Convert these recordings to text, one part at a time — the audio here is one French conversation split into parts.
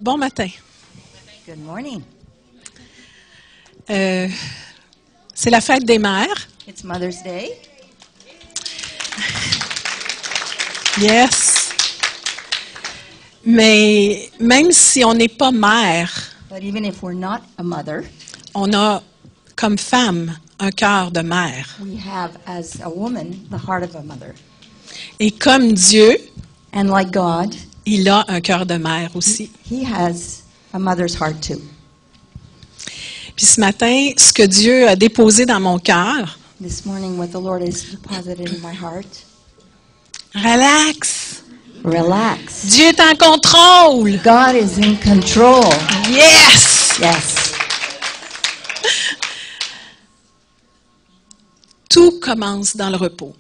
Bon matin. Good morning. C'est la fête des mères. It's Mother's Day. Yes. Mais même si on n'est pas mère, But even if we're not a mother, on a comme femme un cœur de mère. we have, as a woman, the heart of a mother. Et comme Dieu, And like God, il a un cœur de mère aussi. He has a mother's heart too. Puis ce matin, ce que Dieu a déposé dans mon cœur, This morning, what the Lord has deposited in my heart, relax. relax. Dieu est en contrôle. God is in control. Yes. Yes. Tout commence dans le repos.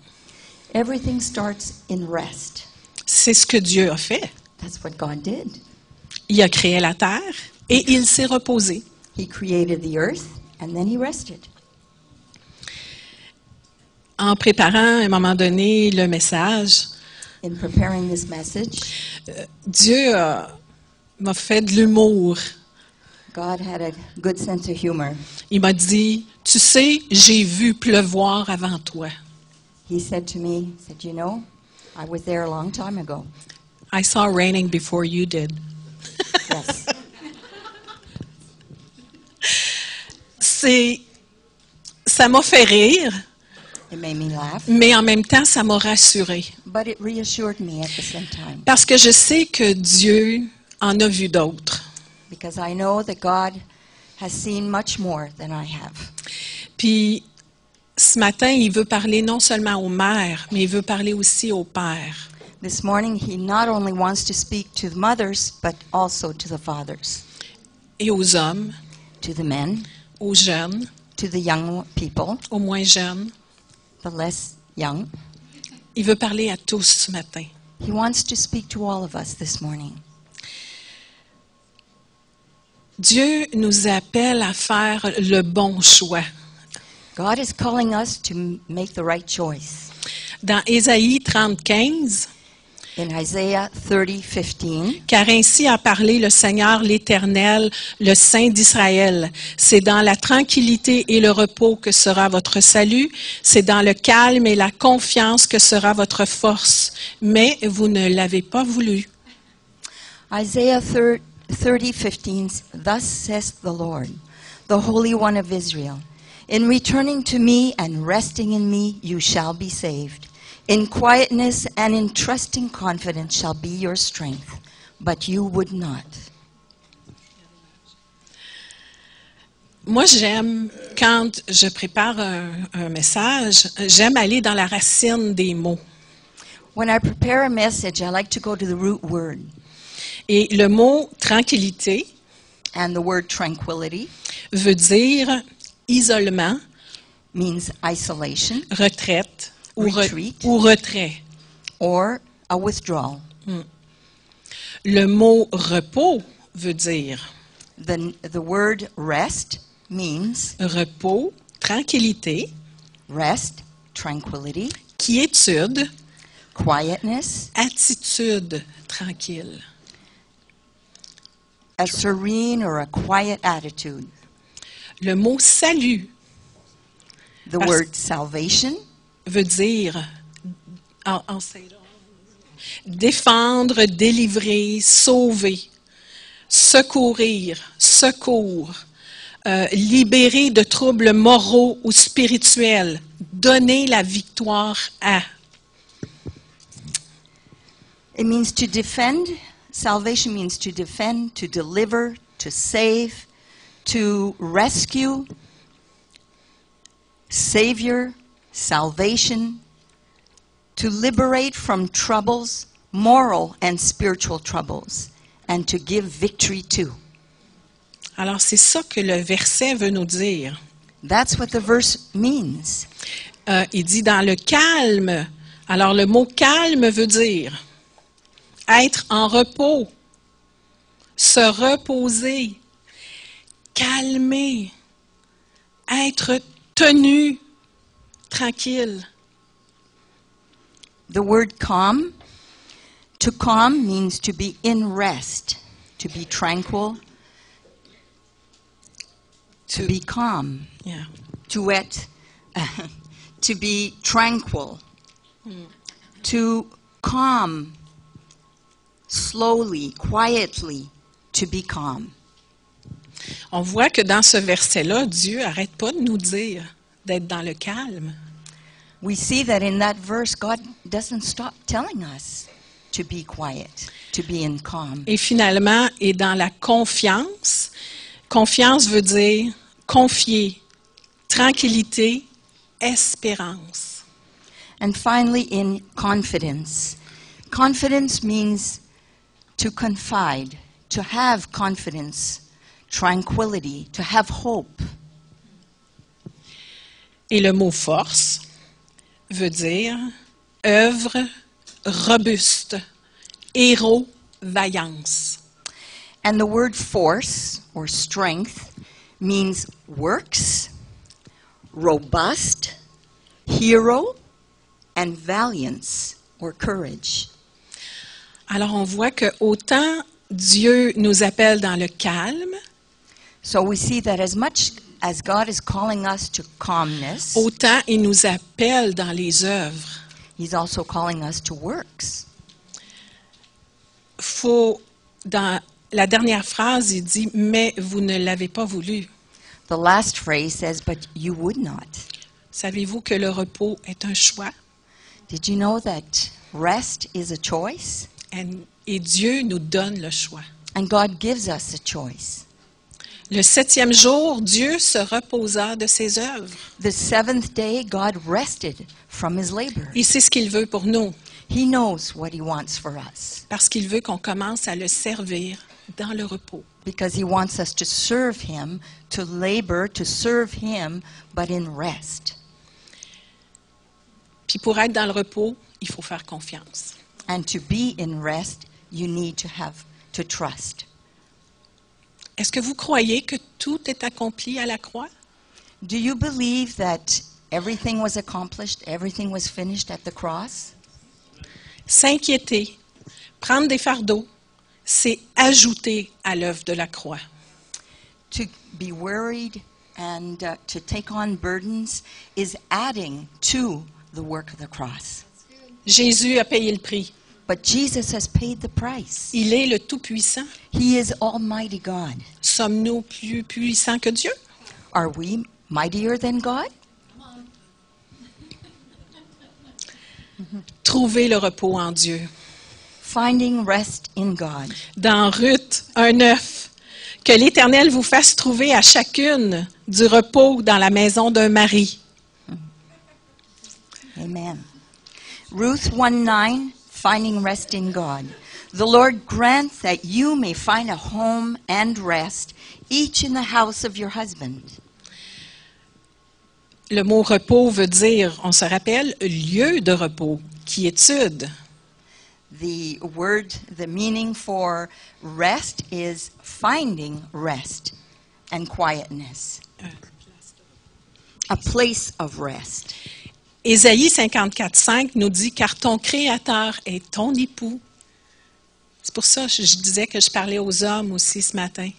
Everything starts in rest. C'est ce que Dieu a fait. That's what God did. Il a créé la terre et il s'est reposé. He created the earth and then He rested. En préparant à un moment donné le message, In preparing this message, Dieu m'a fait de l'humour. God had a good sense of humor. Il m'a dit, tu sais, j'ai vu pleuvoir avant toi. He said to me, he said, you know, I was there a long time ago. I saw raining before you did. Yes. Ça m'a fait rire, It made me laugh, mais en même temps, ça m'a rassurée. but it reassured me at the same time. Parce que je sais que Dieu en a vu d'autres. Because I know that God has seen much more than I have. Puis, ce matin, il veut parler non seulement aux mères, mais il veut parler aussi aux pères. This morning, He not only wants to speak to the mothers, but also to the fathers, Et aux hommes, to the men, aux jeunes, to the young people, aux moins jeunes. the less young. Il veut parler à tous ce matin. He wants to speak to all of us this morning. Dieu nous appelle à faire le bon choix. God is calling us to make the right choice. Dans Ésaïe 30:15, In Isaiah 30:15, car ainsi a parlé le Seigneur l'Éternel, le Saint d'Israël. C'est dans la tranquillité et le repos que sera votre salut. C'est dans le calme et la confiance que sera votre force. Mais vous ne l'avez pas voulu. Isaiah 30:15, Thus says the Lord, the Holy One of Israel, in returning to me and resting in me, you shall be saved. In quietness and in trusting confidence shall be your strength, but you would not. Moi, j'aime, quand je prépare un message, j'aime aller dans la racine des mots. When I prepare a message, I like to go to the root word. Et le mot tranquillité And the word tranquility veut dire isolement, means isolation retraite Retreat. ou retrait. or a withdrawal. Le mot repos veut dire The word rest means repos, tranquillité, rest, tranquility, quiétude, quietness, attitude tranquille. a serene or a quiet attitude. Le mot salut The Parce- word salvation veut dire défendre, délivrer, sauver, secourir, secours, libérer de troubles moraux ou spirituels, donner la victoire à. it means to defend. Salvation means to defend, to deliver, to save, to rescue, savior, salvation, to liberate from troubles, moral and spiritual troubles, and to give victory to. Alors c'est ça que le verset veut nous dire. That's what the verse means. Il dit dans le calme. Alors le mot calme veut dire être en repos, se reposer, calmer, être tenu, tranquille. The word calm, to calm means to be in rest. to be tranquil, to be calm, Yeah. to be tranquil, to calm, slowly, quietly, to be calm. On voit que dans ce verset-là, Dieu n'arrête pas de nous dire d'être dans le calme. We see that in that verse, God doesn't stop telling us to be quiet, to be in calm. Et finalement, est dans la confiance. Confiance veut dire confier, tranquillité, espérance. And finally, in confidence. Confidence means to confide, to have confidence, tranquility, to have hope. Et le mot force veut dire œuvre robuste, héros, vaillance. And the word force or strength means works, robust, hero, and valiance or courage. Alors on voit que autant Dieu nous appelle dans le calme, So we see that as much as God is calling us to calmness, autant il nous appelle dans les œuvres. He's also calling us to works. Dans la dernière phrase, il dit « Mais vous ne l'avez pas voulu ». The last phrase says, but you would not. Savez-vous que le repos est un choix? Did you know that rest is a choice? Et Dieu nous donne le choix. And God gives us a choice. Le 7e jour, Dieu se reposa de ses œuvres. The seventh day, God rested from His labor. Et c'est ce qu'il veut pour nous, He knows what He wants for us parce qu'il veut qu'on commence à le servir dans le repos. because He wants us to serve Him, to labor, to serve Him, but in rest. Puis pour être dans le repos, il faut faire confiance. And to be in rest, you need to trust. Est-ce que vous croyez que tout est accompli à la croix? Do you believe that everything was accomplished, everything was finished at the cross? S'inquiéter, prendre des fardeaux, c'est ajouter à l'œuvre de la croix. To be worried and to take on burdens is adding to the work of the cross. Jésus a payé le prix. But Jesus has paid the price. Il est le Tout-Puissant. He is Almighty God. Sommes-nous plus puissants que Dieu? Are we mightier than God? Trouvez le repos en Dieu. Finding rest in God. Dans Ruth 1:9, que l'Éternel vous fasse trouver à chacune du repos dans la maison d'un mari. Amen. Ruth 1:9, finding rest in God. The Lord grant that you may find a home and rest, each in the house of your husband. Le mot repos veut dire, on se rappelle, lieu de repos, quiétude. The meaning for rest is finding rest and quietness. A place of rest. Ésaïe 54:5 nous dit « Car ton Créateur est ton époux ». C'est pour ça que je disais que je parlais aux hommes aussi ce matin.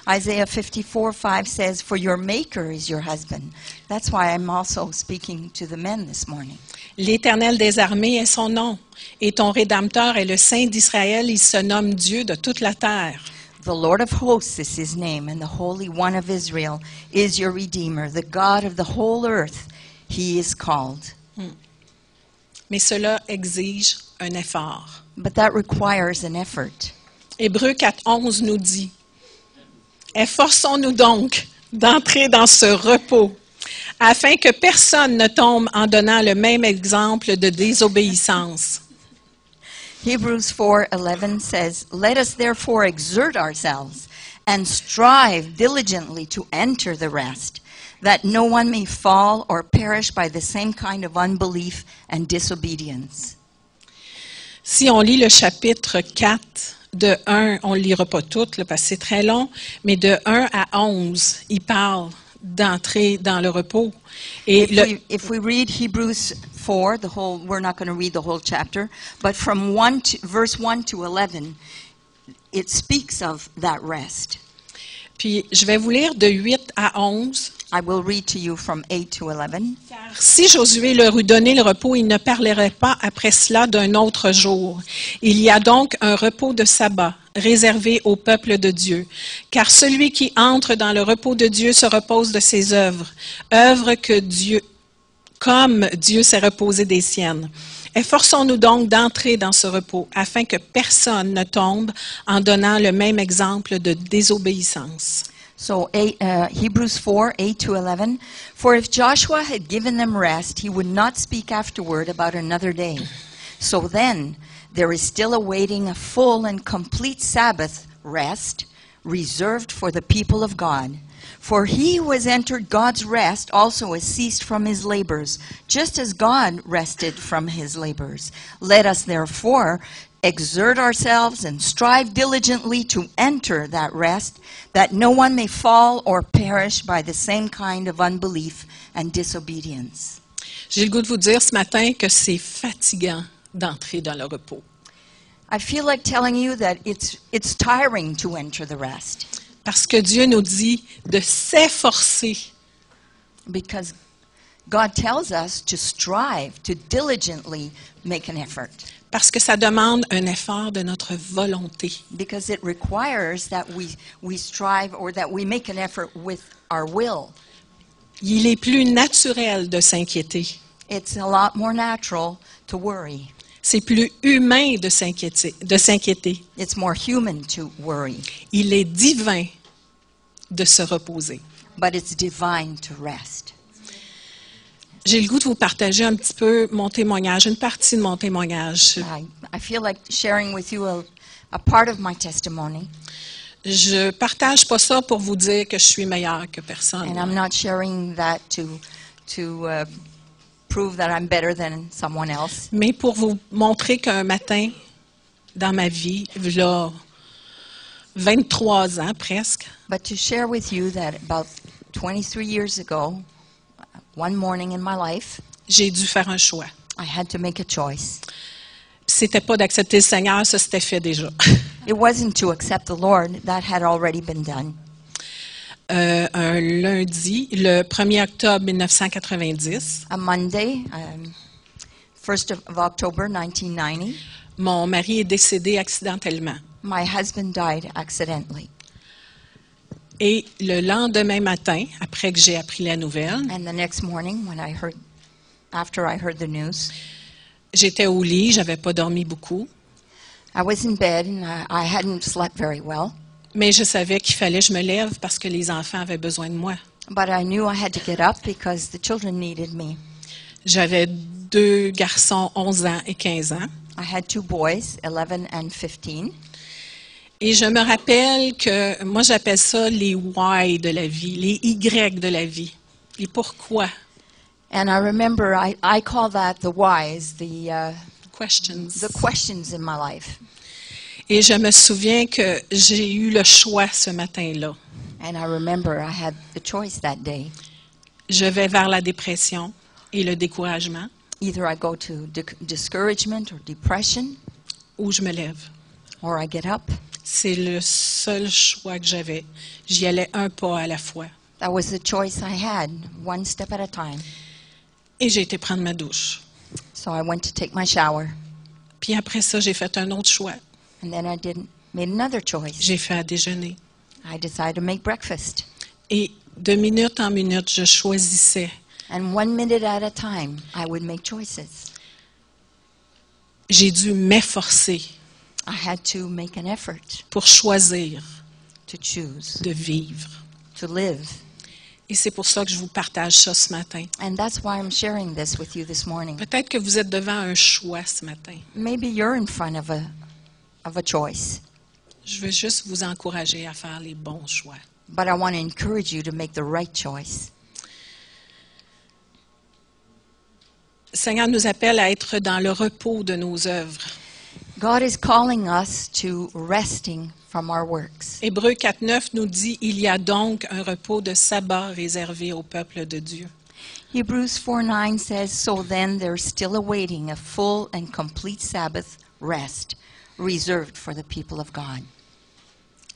Isaiah 54:5 says, "For your maker is your husband." That's why I'm also speaking to the men this morning. L'Éternel des armées est son nom, et ton Rédempteur est le Saint d'Israël, il se nomme Dieu de toute la terre. The Lord of hosts is his name, and the Holy One of Israel is your Redeemer, the God of the whole earth, he is called. Mais cela exige un effort. But that requires an effort. Hébreux 4:11 nous dit « Efforçons-nous donc d'entrer dans ce repos, afin que personne ne tombe en donnant le même exemple de désobéissance. » Hebrews 4:11 says, "Let us therefore exert ourselves and strive diligently to enter the rest, that no one may fall or perish by the same kind of unbelief and disobedience." Si on lit le chapitre 4, de 1, on ne le lira pas tout, là, parce que c'est très long, mais de 1 à 11, il parle d'entrer dans le repos. Et If we read Hebrews 4, we're not going to read the whole chapter, but from verse 1 to 11, it speaks of that rest. Puis, je vais vous lire de 8 à 11. I will read to you from 8 to 11. Car si Josué leur eût donné le repos, il ne parlerait pas après cela d'un autre jour. Il y a donc un repos de sabbat réservé au peuple de Dieu. Car celui qui entre dans le repos de Dieu se repose de ses œuvres, œuvres que Dieu, comme Dieu s'est reposé des siennes. Efforçons-nous donc d'entrer dans ce repos, afin que personne ne tombe en donnant le même exemple de désobéissance. So Hebrews 4, 8 to 11. For if Joshua had given them rest, he would not speak afterward about another day. So then, there is still awaiting a full and complete Sabbath rest reserved for the people of God. For he who has entered God's rest also has ceased from his labors, just as God rested from his labors. Let us therefore exert ourselves and strive diligently to enter that rest, that no one may fall or perish by the same kind of unbelief and disobedience. J'ai le goût de vous dire ce matin que c'est fatigant d'entrer dans le repos. I feel like telling you that it's tiring to enter the rest. Parce que Dieu nous dit de s'efforcer. Because God tells us to strive, to diligently make an effort. Parce que ça demande un effort de notre volonté. Because it requires that we strive or that we make an effort with our will. Il est plus naturel de s'inquiéter. It's a lot more natural to worry. C'est plus humain de s'inquiéter. It's more human to worry. Il est divin de se reposer. But it's divine to rest. J'ai le goût de vous partager un petit peu mon témoignage, une partie de mon témoignage. I feel like sharing with you a part of my testimony. Je partage pas ça pour vous dire que je suis meilleure que personne. And I'm not sharing that to prove that I'm better than someone else. Mais pour vous montrer qu'un matin, dans ma vie, là, 23 ans presque, But to share with you that about 23 years ago, one morning in my life, j'ai dû faire un choix. I had to make a choice. C'était pas d'accepter le Seigneur, ça c'était fait déjà. It wasn't to accept the Lord, that had already been done. Un lundi, le 1er octobre 1990, A Monday, 1st of October 1990, mon mari est décédé accidentellement. my husband died accidentally. Et le lendemain matin, après que j'ai appris la nouvelle, And the next morning, after I heard the news, j'étais au lit, j'avais pas dormi beaucoup, I was in bed and I hadn't slept very well. mais je savais qu'il fallait que je me lève parce que les enfants avaient besoin de moi. But I knew I had to get up because the children needed me. J'avais 2 garçons, 11 ans et 15 ans. I had 2 boys, 11 and 15. Et je me rappelle que, moi j'appelle ça les why de la vie, les Y de la vie. Les pourquoi. And I remember I call that the whys, the Questions. questions in my life. Et je me souviens que j'ai eu le choix ce matin-là. And I remember I had the choice that day. Je vais vers la dépression et le découragement, Either I go to discouragement or depression, ou je me lève. or I get up. C'est le seul choix que j'avais. J'y allais un pas à la fois. That was the choice I had, one step at a time. Et j'ai été prendre ma douche. So I went to take my shower. Puis après ça, j'ai fait un autre choix. And then I made another choice. J'ai fait à déjeuner. I decided to make breakfast. Et de minute en minute, je choisissais. And 1 minute at a time, I would make choices. J'ai dû m'efforcer I had to make an effort pour choisir to choose, de vivre. to live. Et c'est pour ça que je vous partage ça ce matin. And that's why I'm sharing this with you this morning. Peut-être que vous êtes devant un choix ce matin. Maybe you're in front of a choice, Je veux juste vous encourager à faire les bons choix. but I want to encourage you to make the right choice. Le Seigneur nous appelle à être dans le repos de nos œuvres. God is calling us to resting from our works. Hébreux 4.9 nous dit « Il y a donc un repos de sabbat réservé au peuple de Dieu. Hebrews 4:9 says, So then there's still awaiting a full and complete Sabbath rest reserved for the people of God. »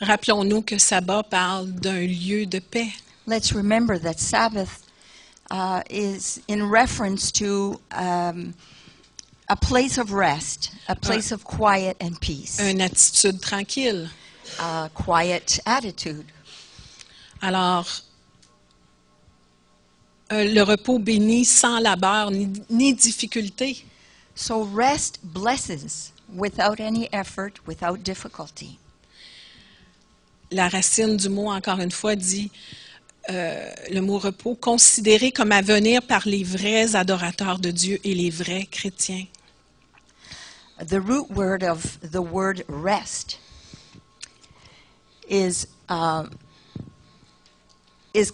Rappelons-nous que sabbat parle d'un lieu de paix. Let's remember that Sabbath is in reference to a place of rest, a place of quiet and peace, Une attitude tranquille. a quiet attitude. Alors, le repos béni sans labeur ni difficulté. So rest blesses without any effort, without difficulty. La racine du mot, encore une fois, dit le mot repos, considéré comme à venir par les vrais adorateurs de Dieu et les vrais chrétiens. The root word of the word rest is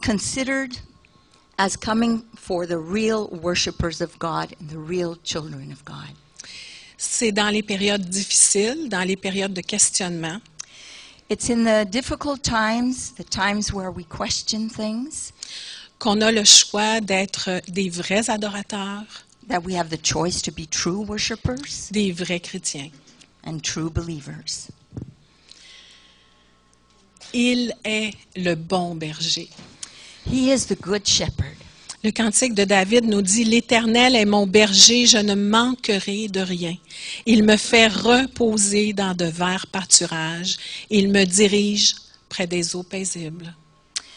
considered as coming for the real worshipers of God and the real children of God. C'est dans les périodes difficiles, dans les périodes de questionnement, It's in the difficult times, the times where we question things, qu'on a le choix d'être des vrais adorateurs, that we have the choice to be true worshipers des vrais chrétiens. and true believers. Il est le bon berger. He is the good shepherd. Le cantique de David nous dit « L'Éternel est mon berger, je ne manquerai de rien. Il me fait reposer dans de verts pâturages. Il me dirige près des eaux paisibles. »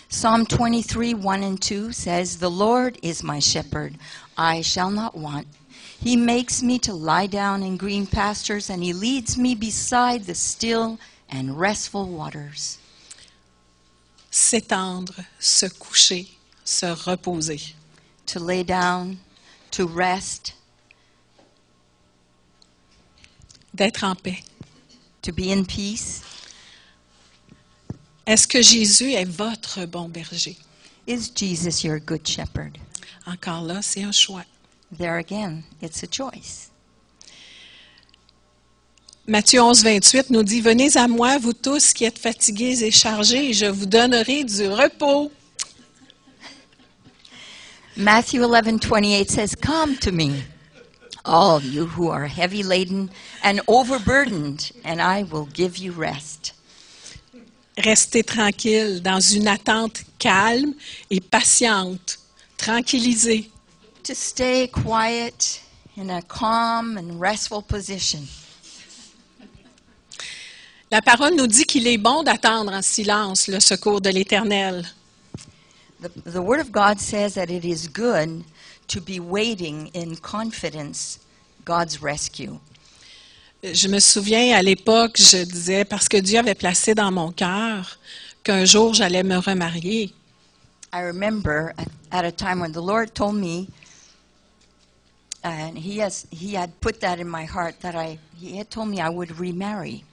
Psalm 23, 1 and 2 says, The Lord is my shepherd, I shall not want. He makes me to lie down in green pastures, and he leads me beside the still and restful waters. S'étendre, se coucher, se reposer. To lay down, to rest, D'être en paix. to be in peace. Est-ce que Jésus est votre bon berger? Is Jesus your good shepherd? Encore là, c'est un choix. There again, it's a choice. Matthieu 11, 28 nous dit « Venez à moi, vous tous qui êtes fatigués et chargés, et je vous donnerai du repos. » Matthew 11:28 says, Come to me, all you who are heavy laden and overburdened, and I will give you rest. Restez tranquille dans une attente calme et patiente, tranquillisée. To stay quiet in a calm and restful position. La parole nous dit qu'il est bon d'attendre en silence le secours de l'Éternel. The Word of God says that it is good to be waiting in confidence God's rescue. Je me souviens, à l'époque, je disais, parce que Dieu avait placé dans mon cœur qu'un jour j'allais me remarier. I remember at a time when the Lord told me, and He had put that in my heart, that He had told me I would remarry.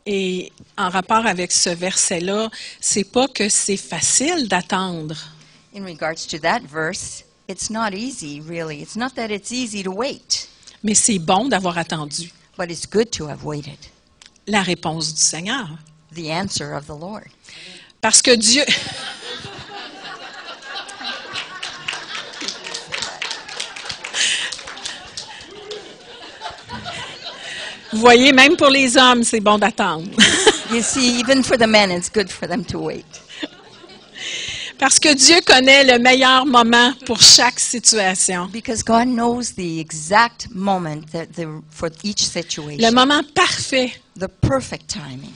Et en rapport avec ce verset-là, c'est pas que c'est facile d'attendre. In regards to that verse, it's not easy, really. It's not that it's easy to wait, Mais c'est bon d'avoir attendu but it's good to have waited. la réponse du Seigneur. The answer of the Lord. Parce que Dieu... Vous voyez, même pour les hommes, c'est bon d'attendre. You see, even for the men, it's good for them to wait. Parce que Dieu connaît le meilleur moment pour chaque situation. Because God knows the exact moment for each situation. Le moment parfait. The perfect timing.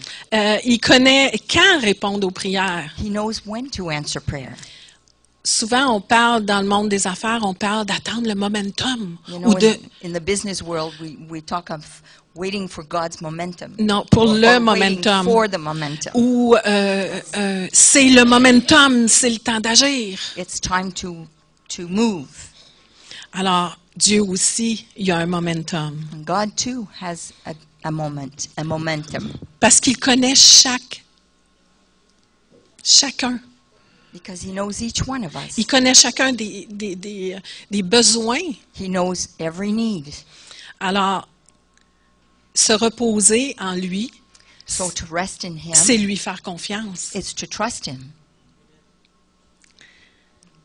Il connaît quand répondre aux prières. He knows when to answer prayer. Souvent, on parle dans le monde des affaires, on parle d'attendre le momentum. You Ou know, de, in the business world, we talk of waiting for God's momentum. non, pour Or le waiting momentum. for the momentum. Ou c'est le momentum, c'est le temps d'agir. It's time to move. Alors, Dieu aussi, il y a un momentum. And God too has a momentum. Parce qu'il connaît chacun. Because He knows each one of us. Il connaît chacun des besoins. He knows every need. Alors, se reposer en lui, So to rest in Him, c'est lui faire confiance. it's to trust Him.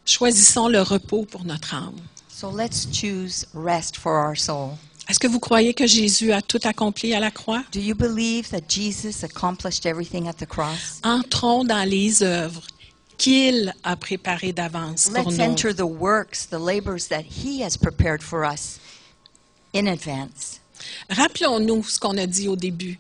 Choisissons le repos pour notre âme. So let's choose rest for our soul. Est-ce que vous croyez que Jésus a tout accompli à la croix? Do you believe that Jesus accomplished everything at the cross? Entrons dans les œuvres qu'il a préparées d'avance pour Let's nous. enter the works, the labors that He has prepared for us in advance. Rappelons-nous ce qu'on a dit au début,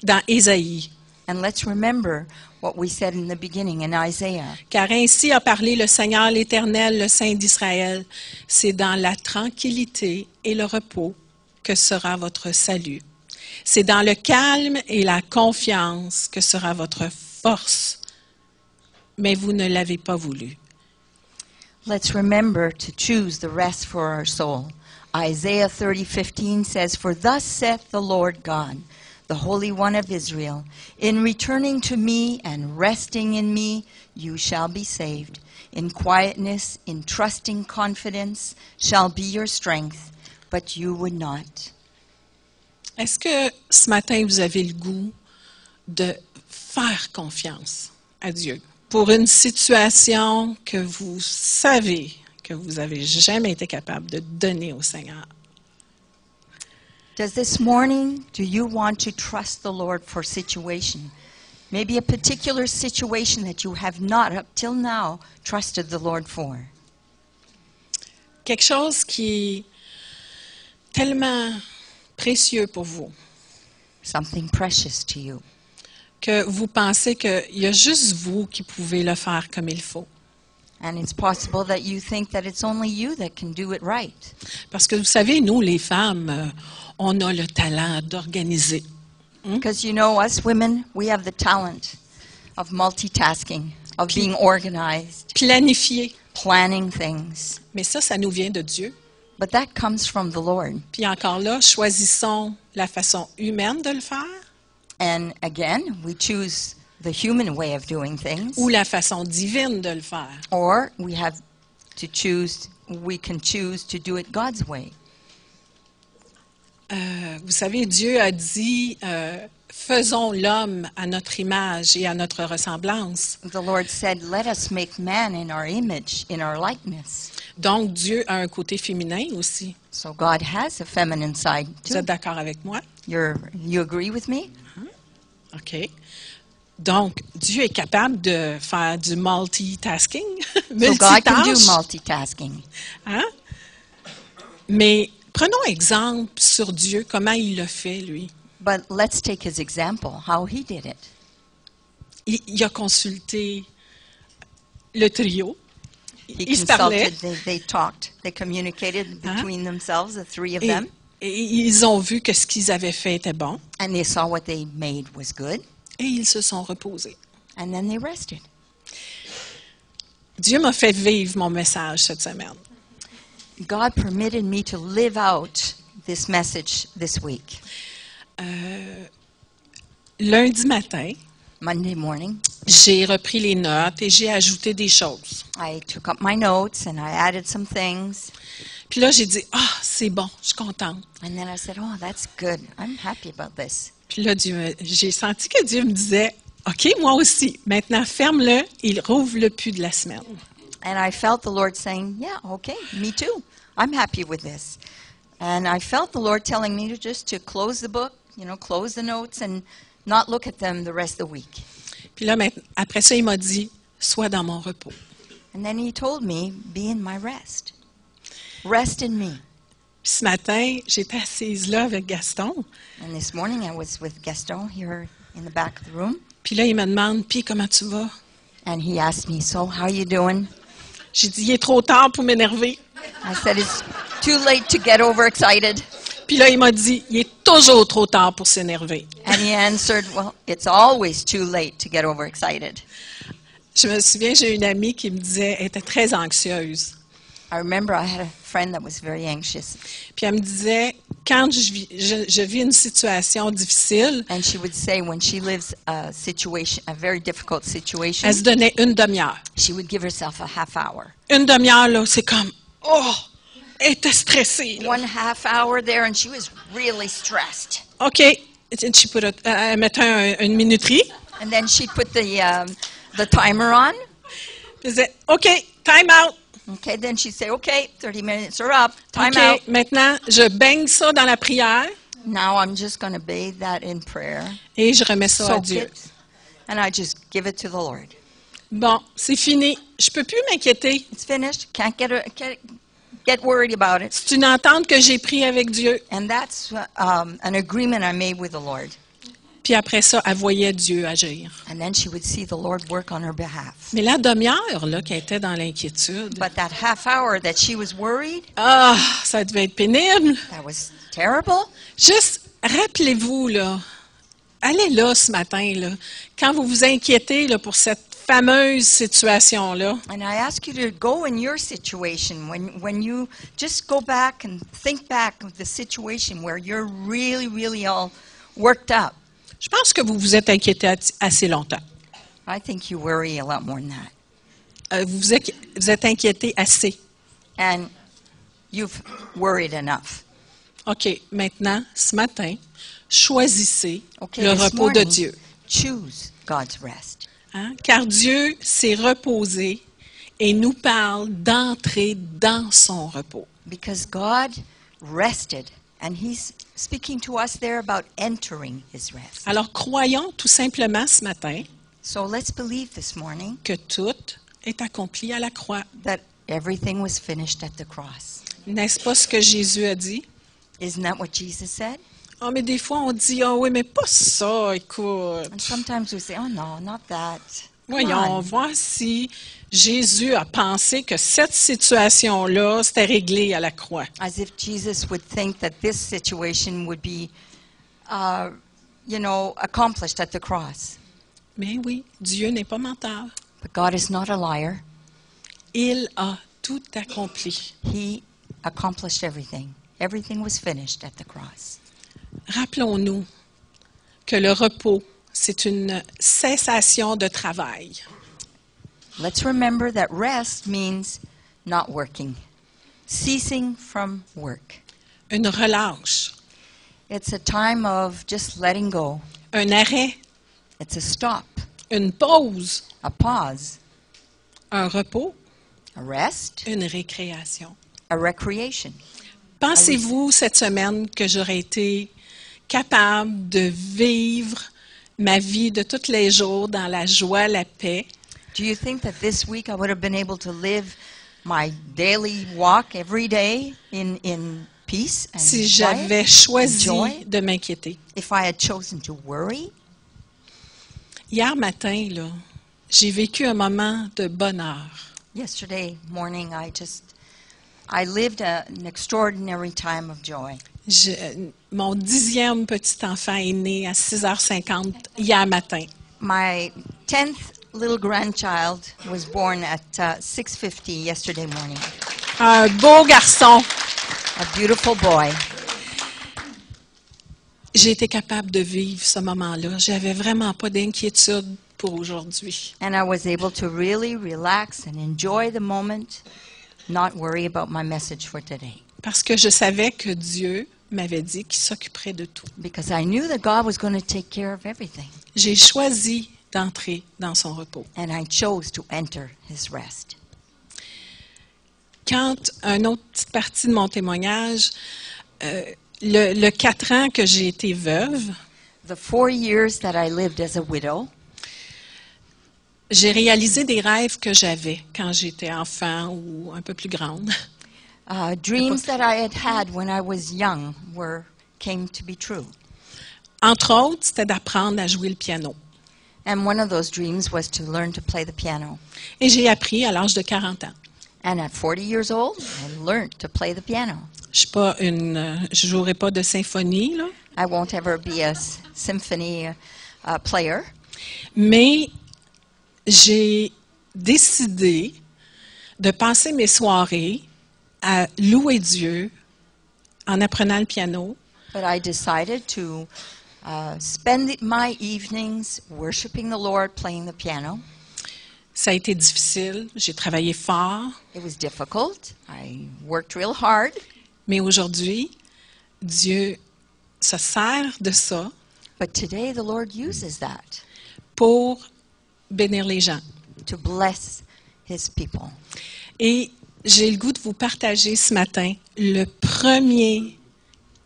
dans Ésaïe. And let's remember what we said in the beginning in Isaiah. Car ainsi a parlé le Seigneur l'Éternel, le Saint d'Israël. C'est dans la tranquillité et le repos que sera votre salut. C'est dans le calme et la confiance que sera votre force. Mais vous ne l'avez pas voulu. Let's remember to choose the rest for our soul. Isaiah 30:15 says, "For thus saith the Lord God, the Holy One of Israel, in returning to me and resting in me, you shall be saved. In quietness, in trusting confidence shall be your strength, but you would not." Est-ce que ce matin, vous avez le goût de faire confiance à Dieu pour une situation que vous savez que vous n'avez jamais été capable de donner au Seigneur? Does this morning, do you want to trust the Lord for situation? Maybe a particular situation that you have not, up till now, trusted the Lord for. Quelque chose qui est tellement précieux pour vous, Something precious to you. que vous pensez qu'il y a juste vous qui pouvez le faire comme il faut. And it's possible that you think that it's only you that can do it right. Parce que vous savez, nous, les femmes, on a le talent d'organiser. Because you know, us women, we have the talent of multitasking, of being organized, Planifier. planning things. Mais ça nous vient de Dieu. But that comes from the Lord. Puis encore là, choisissons la façon humaine de le faire And again, we choose the human way of doing things. ou la façon divine de le faire. Or we can choose to do it God's way. Vous savez, Dieu a dit, faisons l'homme à notre image et à notre ressemblance. The Lord said, "Let us make man in our image, in our likeness." Donc, Dieu a un côté féminin aussi. So God has a feminine side Vous too. êtes d'accord avec moi? You agree with me? OK. Donc, Dieu est capable de faire du multitasking, So God can do multitâche. multitasking. Hein? Mais prenons exemple sur Dieu, comment il le fait, lui. But let's take his example, how he did it. Il a consulté le trio. He Ils se parlaient. consulted, they talked, they communicated between themselves, the three of Et, them, et ils ont vu que ce qu'ils avaient fait était bon. and they saw what they made was good, Et ils se sont reposés. and then they rested. Dieu m'a fait vivre mon message cette semaine. God permitted me to live out this message this week. Lundi matin, Monday morning, j'ai repris les notes et j'ai ajouté des choses. I took up my notes and I added some things. Puis là, j'ai dit, c'est bon, je suis contente. And then I said, "Oh, that's good. I'm happy about this." Puis là, j'ai senti que Dieu me disait, OK, moi aussi, maintenant ferme-le, il rouvre le plus de la semaine. And I felt the Lord saying, "Yeah, okay, me too. I'm happy with this." And I felt the Lord telling me to close the book, close the notes and not look at them the rest of the week. Puis là, après ça, il m'a dit, sois dans mon repos. And then he told me, "Be in my rest. Rest in me." Puis ce matin, j'étais assise là avec Gaston. And this morning I was with Gaston here in the back of the room. Puis là, il me demande, puis comment tu vas? And he asked me, "So how you doing?" J'ai dit, il est trop tard pour m'énerver. I said, "It's too late to get overexcited." Puis là, il m'a dit, il est toujours trop tard pour s'énerver. And he answered, "Well, it's always too late to get overexcited." Je me souviens, j'ai une amie qui me disait, elle était très anxieuse. I remember I had a friend that was very anxious. Puis elle me disait, quand je vis une situation difficile, And she would say when she lives a very difficult situation, elle se donnait une demi-heure. she would give herself a half hour. Une demi-heure, là, c'est comme, elle était stressée. Là. 1/2 hour there, and she was really stressed. OK. Elle mettait une minuterie. And then she'd put the timer on, Elle disait, OK, time out. Okay, then she'd say, okay, 30 minutes are up, time OK, out. maintenant, je baigne ça dans la prière Now I'm just going to bathe that in prayer, et je remets ça à soak Dieu. it, and I just give it to the Lord. Bon, c'est fini. Je peux plus m'inquiéter. It's finished. Can't get worried about it. C'est une entente que j'ai prise avec Dieu. And that's an agreement I made with the Lord. Puis après ça, elle voyait Dieu agir. And then she would see the Lord work on her behalf. Mais la demi-heure là, qu'elle était dans l'inquiétude, But that half hour that she was worried, ça devait être pénible. that was terrible. Juste, rappelez-vous, là, allez là ce matin, là, quand vous vous inquiétez là, pour cette fameuse situation-là. And I ask you to go in your situation when you just go back and think back of the situation where you're really, really all worked up. Je pense que vous vous êtes inquiété assez longtemps. I think you worry a lot more than that. Vous êtes inquiété assez. And you've worried enough. OK, maintenant, ce matin, choisissez Okay, le this repos de morning, Dieu. choose God's rest. Hein? Car Dieu s'est reposé et nous parle d'entrer dans son repos. Because God rested, and He's speaking to us there about entering His rest. Alors, croyons tout simplement ce matin So let's believe this morning que tout est accompli à la croix. that everything was finished at the cross. N'est-ce pas ce que Jésus a dit? Isn't that what Jesus said? Oh, mais des fois, on dit, oh oui, mais pas ça, écoute. And sometimes we say, oh no, not that. Come Voyons, on. voir si Jésus a pensé que cette situation-là, c'était réglé à la croix. As if Jesus would think that this situation would be, accomplished at the cross. Mais oui, Dieu n'est pas menteur. But God is not a liar. Il a tout accompli. He accomplished everything. Everything was finished at the cross. Rappelons-nous que le repos, c'est une cessation de travail. Let's remember that rest means not working, ceasing from work. Une relâche, It's a time of just letting go. un arrêt, It's a stop, une pause, a pause, un repos, a rest, une récréation. a recreation. Pensez-vous cette semaine que j'aurais été capable de vivre ma vie de tous les jours dans la joie, la paix, Do you think that this week I would have been able to live my daily walk every day in peace and si quiet j'avais and choisi joy de m'inquiéter? if I had chosen to worry? Hier matin, là, j'ai vécu un moment de bonheur. Yesterday morning I lived an extraordinary time of joy. Mon 10e petit enfant est né à 6h50 hier matin. My 10th little grandchild was born at 6:50 yesterday morning. Un beau garçon. A beautiful boy. J'ai été capable de vivre ce moment-là. J'avais vraiment pas d'inquiétude pour aujourd'hui. And I was able to really relax and enjoy the moment, not worry about my message for today. Parce que je savais que Dieu m'avait dit qu'il s'occuperait de tout. Because I knew that God was going to take care of everything. J'ai choisi d'entrer dans son repos. And I chose to enter His rest. Quand, une autre petite partie de mon témoignage, le 4 ans que j'ai été veuve, The 4 years that I lived as a widow, j'ai réalisé des rêves que j'avais quand j'étais enfant ou un peu plus grande. dreams that I had when I was young came to be true. Entre autres, c'était d'apprendre à jouer le piano. And one of those dreams was to learn to play the piano. Et j'ai appris à l'âge de 40 ans. And at 40 years old, I learned to play the piano. Je jouerai pas de symphonie, là, I won't ever be a symphony player, mais j'ai décidé de passer mes soirées à louer Dieu en apprenant le piano, but I decided to spend my evenings worshiping the Lord, playing the piano. Ça a été difficile, j'ai travaillé fort, It was difficult. I worked real hard. mais aujourd'hui, Dieu se sert de ça But today the Lord uses that pour bénir les gens. to bless His people. Et J'ai le goût de vous partager ce matin le premier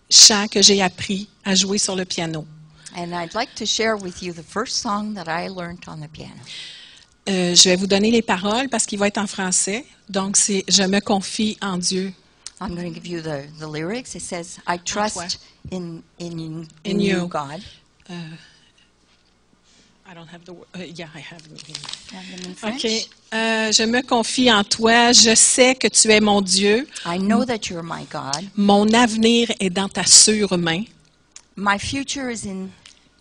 chant que j'ai appris à jouer sur le piano. And I'd like to share with you the first song that I learned on the piano. Je vais vous donner les paroles parce qu'il va être en français. Donc, c'est « Je me confie en Dieu ». I'm going to give you the lyrics. It says, I trust in In you, you. God. I don't have the word. Yeah, I have it here. And then in French, OK. Je me confie en toi. Je sais que tu es mon Dieu. I know that you're my God. Mon avenir est dans ta sûre main. My future is in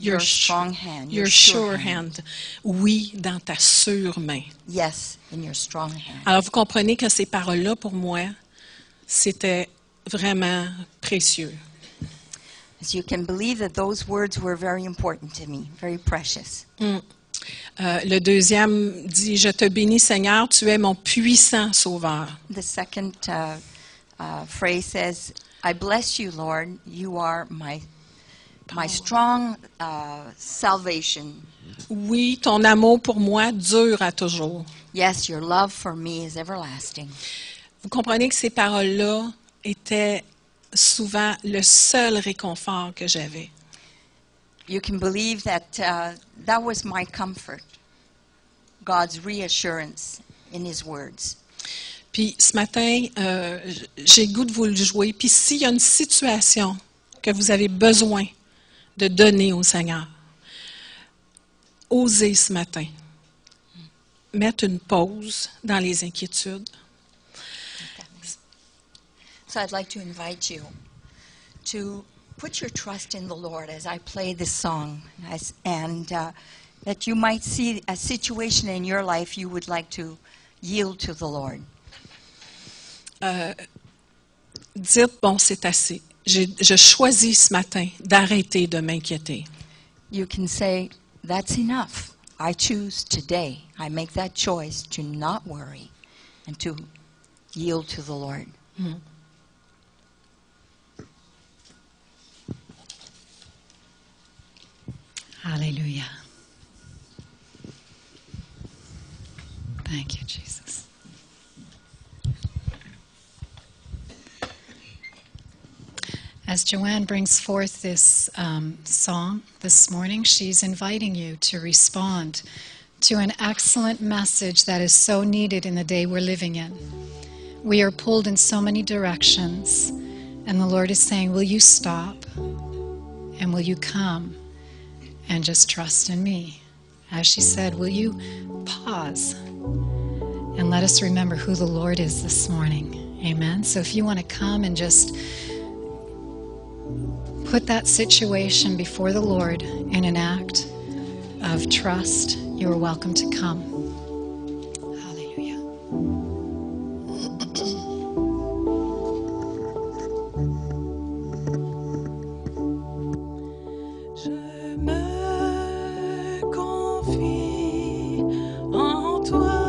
your strong hand. Your sure hand. Oui, dans ta sûre main. Yes, in your strong hand. Alors, vous comprenez que ces paroles-là, pour moi, c'était vraiment précieux. As you can believe that those words were very important to me, very precious. Le deuxième dit, « Je te bénis, Seigneur, tu es mon puissant sauveur. The second phrase says, I bless you, Lord. You are my strong salvation. Oui, ton amour pour moi dure à toujours. » Yes, your love for me is everlasting. Vous comprenez que ces paroles-là étaient souvent le seul réconfort que j'avais. You can believe that that was my comfort, God's reassurance in His words. Puis ce matin, j'ai le goût de vous le jouer. Puis s'il y a une situation que vous avez besoin de donner au Seigneur, osez ce matin mettre une pause dans les inquiétudes. So I'd like to invite you to put your trust in the Lord as I play this song, and that you might see a situation in your life you would like to yield to the Lord. Dites, bon, c'est assez. Je choisis ce matin d'arrêter de m'inquiéter. You can say, that's enough. I choose today. I make that choice to not worry and to yield to the Lord. Hallelujah. Thank you, Jesus. As Joanne brings forth this song this morning, she's inviting you to respond to an excellent message that is so needed in the day we're living in. We are pulled in so many directions, and the Lord is saying, will you stop? And will you come and just trust in me? As she said, will you pause and let us remember who the Lord is this morning? Amen. So if you want to come and just put that situation before the Lord in an act of trust, you are welcome to come. Hallelujah. Je me confie en toi.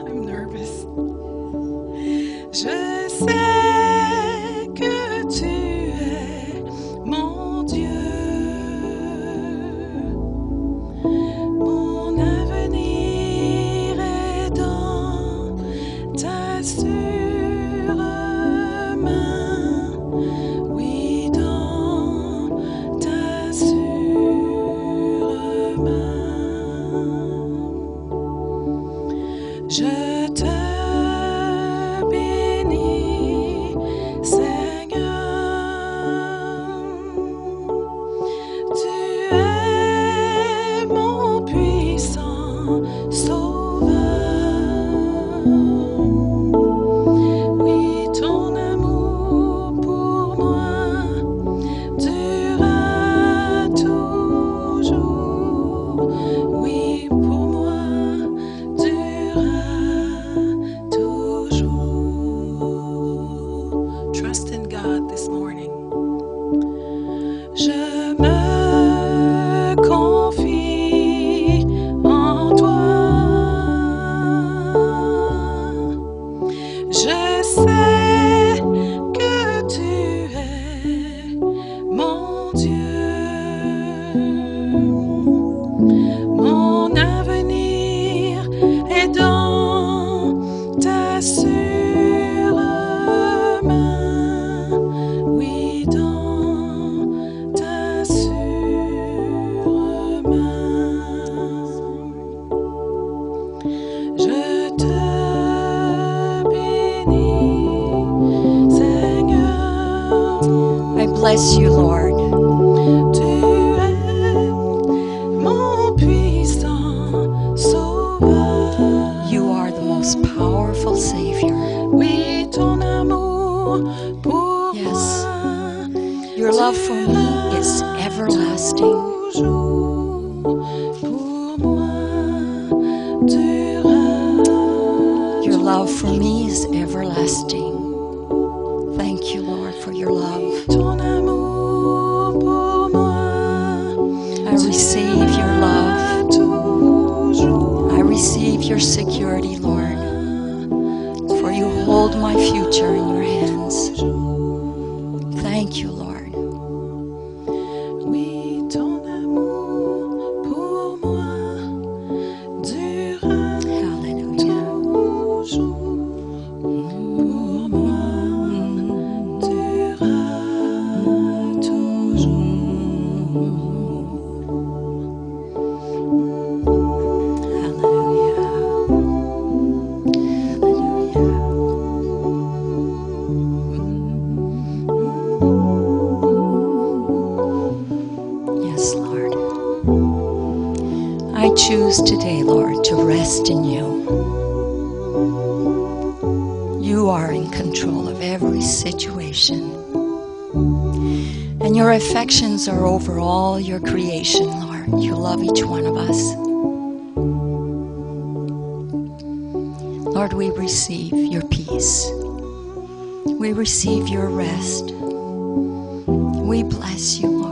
I'm nervous. Je sais que tu es mon Dieu. Mon avenir est dans ta sûre main. Oui, dans ta sûre main. love for me is everlasting. Your love for me is everlasting. Thank you, Lord, for your love. I receive your love. I receive your security, Lord, for you hold my future in your hands. Thank you, Lord. I choose today, Lord, to rest in you. You are in control of every situation. And your affections are over all your creation, Lord. You love each one of us. Lord, we receive your peace. We receive your rest. We bless you, Lord.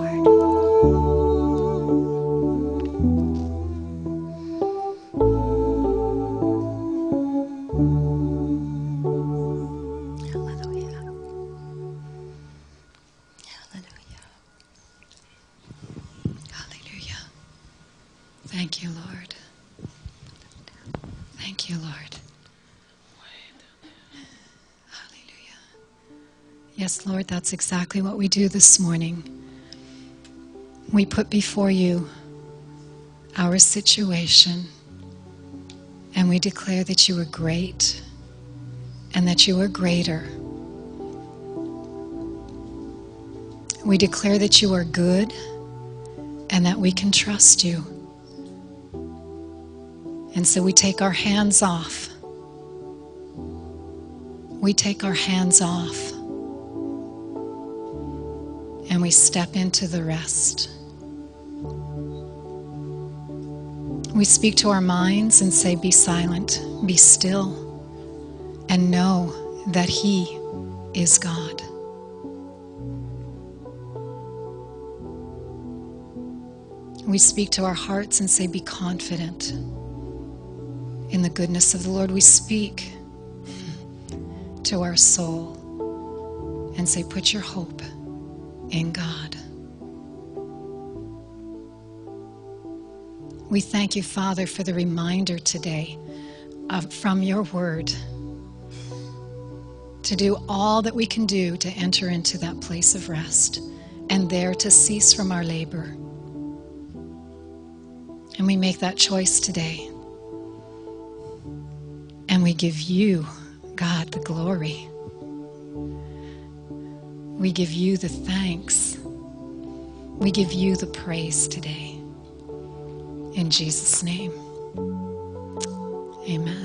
Thank you, Lord. Thank you, Lord. Hallelujah. Yes, Lord, that's exactly what we do this morning. We put before you our situation, and we declare that you are great and that you are greater. We declare that you are good and that we can trust you. And so we take our hands off. We take our hands off. And we step into the rest. We speak to our minds and say, be silent, be still, and know that He is God. We speak to our hearts and say, be confident in the goodness of the Lord. We speak to our soul and say, put your hope in God. We thank you, Father, for the reminder today from your word to do all that we can do to enter into that place of rest and there to cease from our labor. And we make that choice today. And we give you, God, the glory. We give you the thanks. We give you the praise today. In Jesus' name, amen.